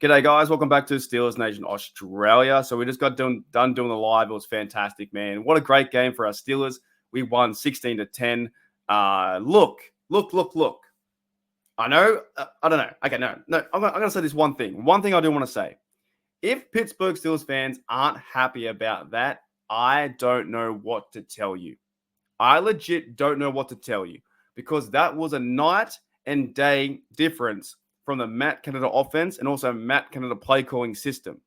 G'day, guys. Welcome back to Steelers Nation Australia. So we just got done doing the live. It was fantastic, man. What a great game for our Steelers. We won 16-10. Look. I know. I don't know. Okay, no. I'm going to say this one thing. One thing I do want to say. If Pittsburgh Steelers fans aren't happy about that, I don't know what to tell you. I legit don't know what to tell you because that was a night and day difference from the Matt Canada offense and also Matt Canada play calling system,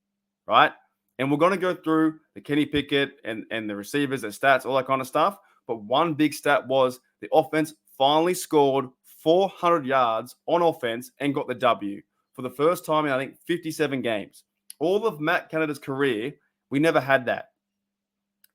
right? And we're going to go through the Kenny Pickett and the receivers, the stats, all that kind of stuff. But one big stat was the offense finally scored 400 yards on offense and got the W for the first time in, I think, 57 games. All of Matt Canada's career, we never had that.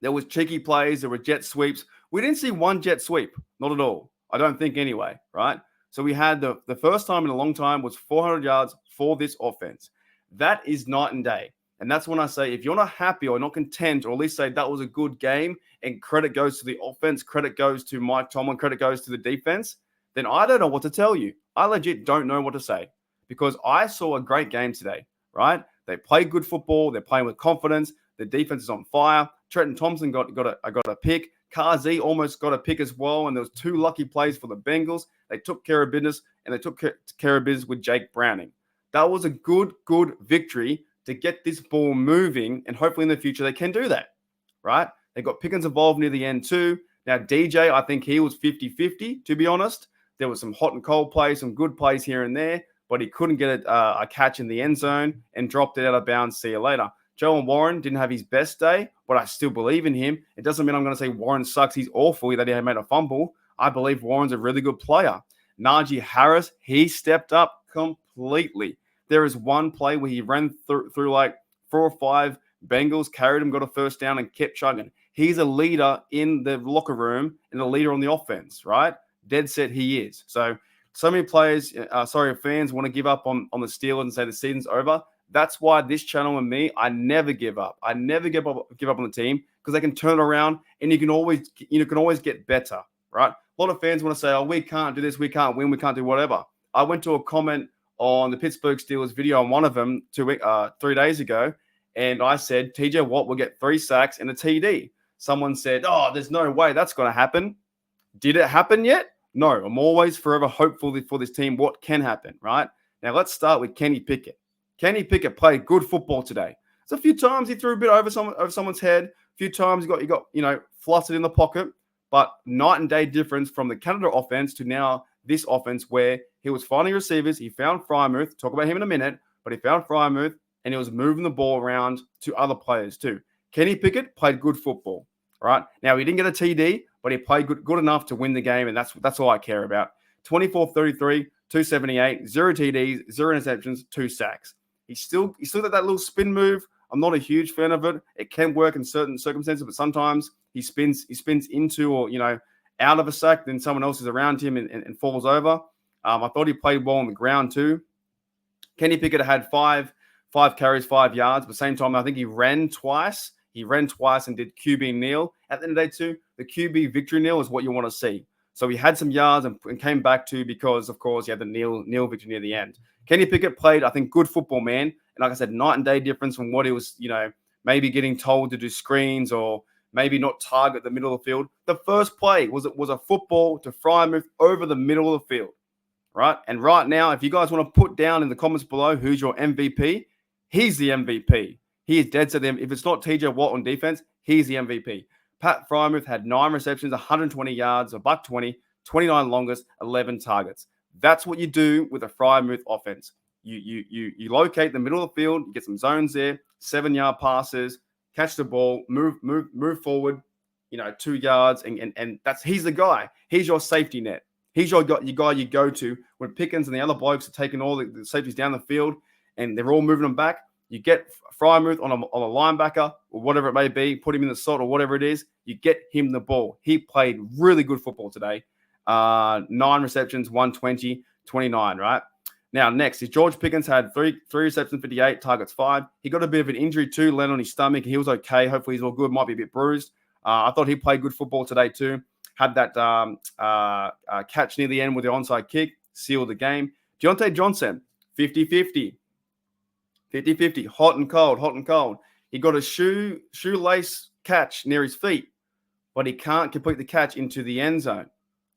There was cheeky plays. There were jet sweeps. We didn't see one jet sweep. Not at all. I don't think anyway, right? So we had the first time in a long time was 400 yards for this offense. That is night and day. And that's when I say if you're not happy or not content, or at least say that was a good game and credit goes to the offense, credit goes to Mike Tomlin, credit goes to the defense, then I don't know what to tell you. I legit don't know what to say because I saw a great game today, right? They played good football. They're playing with confidence. The defense is on fire. Trenton Thompson got a pick. Kazi almost got a pick as well, and there was two lucky plays for the Bengals. They took care of business, and they took care of business with Jake Browning. That was a good victory to get this ball moving, and hopefully in the future they can do that, right? They got Pickens involved near the end too. Now, DJ, I think he was 50-50, to be honest. There was some hot and cold plays, some good plays here and there, but he couldn't get a catch in the end zone and dropped it out of bounds. See you later. Joe Warren didn't have his best day, but I still believe in him. It doesn't mean I'm going to say Warren sucks. He's awful that he made a fumble. I believe Warren's a really good player. Najee Harris, he stepped up completely. There is one play where he ran through like 4 or 5 Bengals, carried him, got a first down, and kept chugging. He's a leader in the locker room and a leader on the offense, right? Dead set he is. So many players, fans want to give up on the Steelers and say the season's over. That's why this channel and me, I never give up. I never give up on the team because they can turn around and you can always get better, right? A lot of fans want to say, oh, we can't do this, we can't win, we can't do whatever. I went to a comment on the Pittsburgh Steelers video on one of them 3 days ago, and I said, TJ Watt will get 3 sacks and a TD. Someone said, oh, there's no way that's going to happen. Did it happen yet? No, I'm always forever hopeful for this team what can happen, right? Now, let's start with Kenny Pickett. Kenny Pickett played good football today. So a few times he threw a bit over someone's head. A few times he got flustered in the pocket. But night and day difference from the Canada offense to now this offense where he was finding receivers. He found Freiermuth. Talk about him in a minute. But he found Freiermuth and he was moving the ball around to other players too. Kenny Pickett played good football. Right? Now, he didn't get a TD, but he played good enough to win the game, and that's all I care about. 24-33, 278, 0 TDs, 0 interceptions, 2 sacks. He still got that little spin move. I'm not a huge fan of it. It can work in certain circumstances, but sometimes he spins into or out of a sack, then someone else is around him and falls over. I thought he played well on the ground too. Kenny Pickett had five carries, 5 yards. But at the same time, I think he ran twice. He ran twice and did QB kneel. At the end of the day too, the QB victory kneel is what you want to see. So he had some yards and came back to because, of course, he had the kneel victory near the end. Kenny Pickett played, I think, good football, man. And like I said, night and day difference from what he was, maybe getting told to do screens or maybe not target the middle of the field. The first play was a football to Freiermuth over the middle of the field, right? And right now, if you guys want to put down in the comments below who's your MVP, he's the MVP. He is dead set. If it's not TJ Watt on defense, he's the MVP. Pat Freiermuth had 9 receptions, 120 yards, $120, 29 longest, 11 targets. That's what you do with a Freiermuth offense. You locate the middle of the field, you get some zones there, 7-yard passes, catch the ball, move forward, 2 yards, and he's the guy. He's your safety net. He's your guy you go to when Pickens and the other blokes are taking all the safeties down the field and they're all moving them back. You get Freiermuth on a linebacker or whatever it may be, put him in the slot or whatever it is, you get him the ball. He played really good football today. 9 receptions, 120, 29, right? Now, next is George Pickens had 3 receptions, 58, targets 5. He got a bit of an injury too, landed on his stomach. He was okay. Hopefully he's all good. Might be a bit bruised. I thought he played good football today too. Had that catch near the end with the onside kick, sealed the game. Deontay Johnson, 50-50. 50-50, hot and cold, hot and cold. He got a shoelace catch near his feet, but he can't complete the catch into the end zone.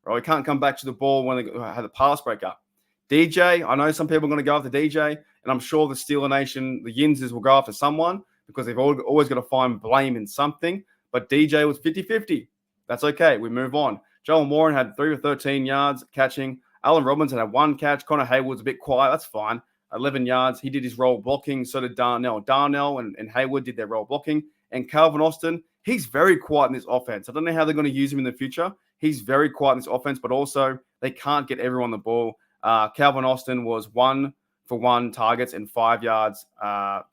Or he can't come back to the ball when they had the pass break up. DJ, I know some people are going to go after DJ, and I'm sure the Steeler Nation, the Yinzers will go after someone because they've always got to find blame in something. But DJ was 50-50. That's okay. We move on. Joel Warren had 3 for 13 yards catching. Allen Robinson had 1 catch. Connor Hayward's a bit quiet. That's fine. 11 yards. He did his roll blocking. So did Darnell. Darnell and Hayward did their roll blocking. And Calvin Austin, he's very quiet in this offense. I don't know how they're going to use him in the future. He's very quiet in this offense, but also they can't get everyone the ball. Calvin Austin was 1 for 1 targets and 5 yards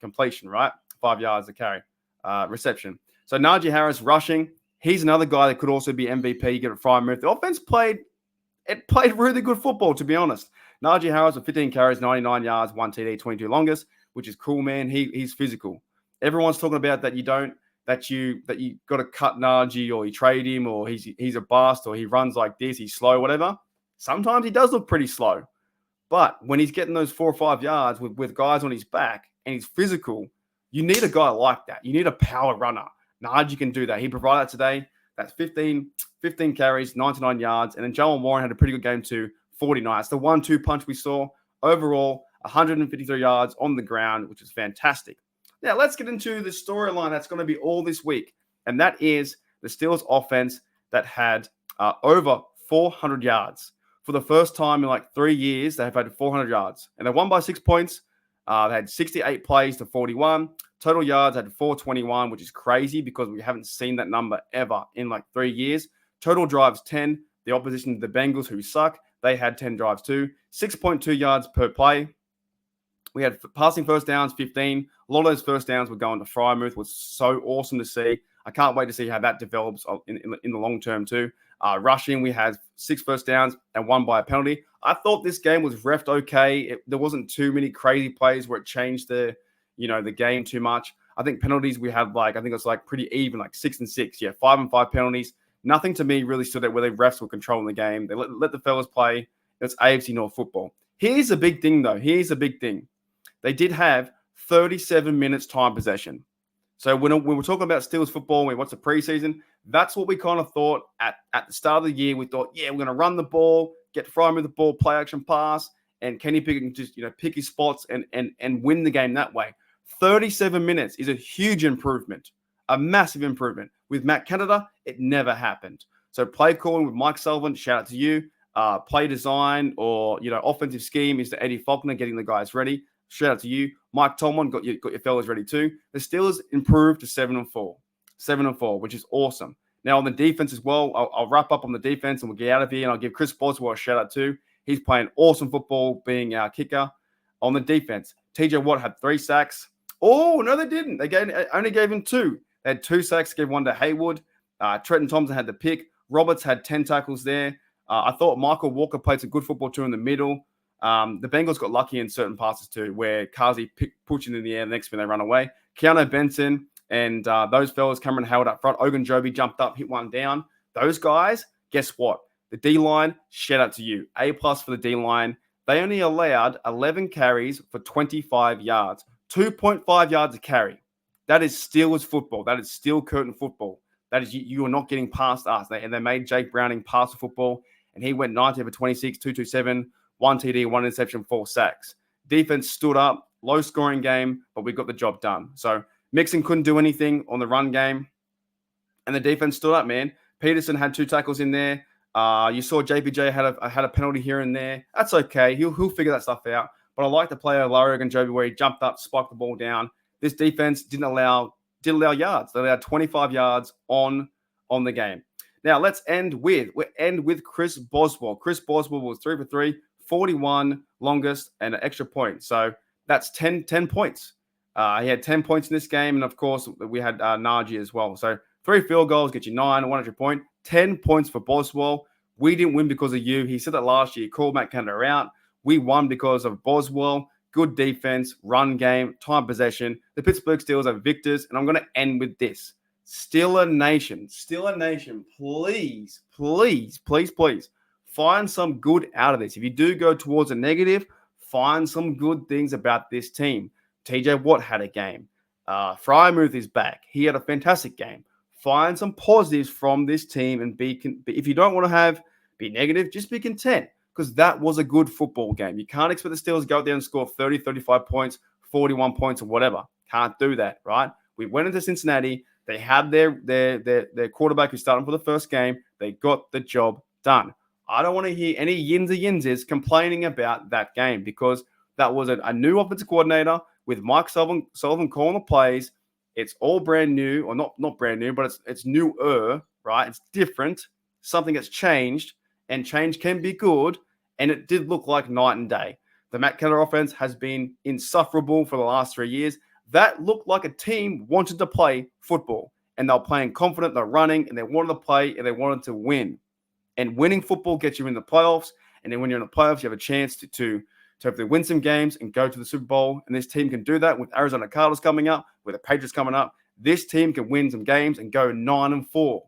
completion, right? 5 yards to carry reception. So Najee Harris rushing. He's another guy that could also be MVP. You get a fire move. The offense played really good football, to be honest. Najee Harris with 15 carries, 99 yards, 1 TD, 22 longest, which is cool, man. He's physical. Everyone's talking about that you got to cut Najee or you trade him or he's a bust or he runs like this, he's slow, whatever. Sometimes he does look pretty slow. But when he's getting those 4 or 5 yards with guys on his back and he's physical, you need a guy like that. You need a power runner. Najee can do that. He provided that today. That's 15 carries, 99 yards. And then Joel Warren had a pretty good game too, 49. It's the 1-2 punch we saw. Overall, 153 yards on the ground, which is fantastic. Now, let's get into the storyline that's going to be all this week. And that is the Steelers offense that had over 400 yards. For the first time in like 3 years, they have had 400 yards. And they won by 6 points. They had 68 plays to 41. Total yards had 421, which is crazy because we haven't seen that number ever in like 3 years. Total drives 10. The opposition, the Bengals, who suck, they had 10 drives too. 6.2 yards per play. We had passing first downs, 15. A lot of those first downs were going to Freiermuth. Was so awesome to see. I can't wait to see how that develops in the long term too. Rushing, we had 6 first downs and 1 by a penalty. I thought this game was refed okay. There wasn't too many crazy plays where it changed the game too much. I think penalties we had I think it was pretty even, 6 and 6. Yeah, 5 and 5 penalties. Nothing to me really stood out where the refs were controlling the game. They let the fellas play. It's AFC North football. Here's a big thing though. They did have 37 minutes time possession. So when we're talking about Steelers football, what's the preseason? That's what we kind of thought at the start of the year. We thought, yeah, we're going to run the ball, get Fryman with the ball, play action pass, and Kenny Pickett can just pick his spots and win the game that way. 37 minutes is a huge improvement, a massive improvement. With Matt Canada, it never happened. So play calling with Mike Sullivan, shout out to you. Play design or offensive scheme is to Eddie Faulkner getting the guys ready. Shout out to you. Mike Tomlin got your fellas ready too. The Steelers improved to 7-4. 7-4, which is awesome. Now on the defense as well, I'll wrap up on the defense and we'll get out of here. And I'll give Chris Boswell a shout out too. He's playing awesome football, being our kicker. On the defense, TJ Watt had 3 sacks. Oh, no, they didn't. They only gave him 2. They had 2 sacks, gave 1 to Hayward. Trenton Thompson had the pick. Roberts had 10 tackles there. I thought Michael Walker played some good football too in the middle. The Bengals got lucky in certain passes too, where Kazi pushed in the air. The next minute they run away. Keanu Benson and those fellas, Cameron Howard up front. Ogunjobi jumped up, hit one down. Those guys, guess what? The D-line, shout out to you. A+ for the D-line. They only allowed 11 carries for 25 yards. 2.5 yards a carry. That is Steelers football. That is Steel Curtain football. That is you are not getting past us. And they made Jake Browning pass the football, and he went 19 for 26, 227, 1 TD, 1 interception, 4 sacks. Defense stood up, low-scoring game, but we got the job done. So Mixon couldn't do anything on the run game, and the defense stood up, man. Peterson had 2 tackles in there. You saw JPJ had a penalty here and there. That's okay. He'll figure that stuff out. But I like the play of Larry Ogunjobi where he jumped up, spiked the ball down. This defense didn't allow yards. They allowed 25 yards on the game. Now let's end with Chris Boswell. Chris Boswell was 3 for 3, 41 longest, and an extra point. So that's 10 points. He had 10 points in this game, and of course we had Najee as well. So 3 field goals get you 9, 1 extra point, 10 points for Boswell. We didn't win because of you. He said that last year. He called Matt Canada out. We won because of Boswell. Good defense, run game, time possession. The Pittsburgh Steelers are victors, and I'm going to end with this. Steeler Nation, please, find some good out of this. If you do go towards a negative, find some good things about this team. TJ Watt had a game. Frymouth is back. He had a fantastic game. Find some positives from this team and if you don't want to be negative, just be content because that was a good football game. You can't expect the Steelers to go out there and score 30, 35 points, 41 points or whatever. Can't do that, right? We went into Cincinnati. They had their quarterback who started for the first game. They got the job done. I don't want to hear any yins or yinses complaining about that game because that was a new offensive coordinator with Mike Sullivan calling the plays. It's all brand new, or not brand new, but it's newer, right? It's different. Something that's changed, and change can be good. And it did look like night and day. The Matt Keller offense has been insufferable for the last 3 years. That looked like a team wanted to play football, and they're playing confident. They're running, and they wanted to play, and they wanted to win. And winning football gets you in the playoffs. And then when you're in the playoffs, you have a chance to hopefully win some games and go to the Super Bowl. And this team can do that with Arizona Cardinals coming up, with the Patriots coming up. This team can win some games and go 9-4.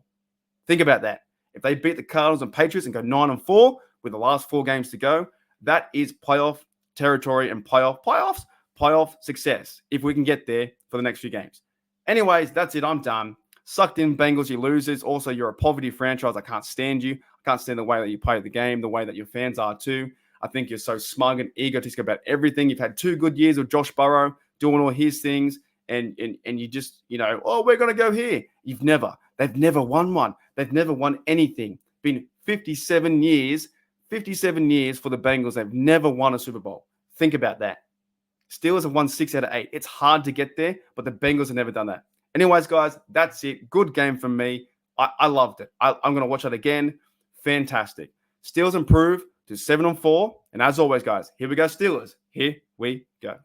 Think about that. If they beat the Cardinals and Patriots and go 9-4 with the last 4 games to go, that is playoff territory and playoff success if we can get there for the next few games. Anyways, that's it. I'm done. Sucked in, Bengals, you losers. Also, you're a poverty franchise. I can't stand you. I can't stand the way that you play the game, the way that your fans are too. I think you're so smug and egotistic about everything. You've had 2 good years with Josh Burrow doing all his things, and you just, oh, we're going to go here. They've never won one. They've never won anything. Been 57 years for the Bengals. They've never won a Super Bowl. Think about that. Steelers have won 6 out of 8. It's hard to get there, but the Bengals have never done that. Anyways, guys, that's it. Good game from me. I loved it. I'm going to watch it again. Fantastic. Steelers improve to 7-4. And as always, guys, here we go, Steelers. Here we go.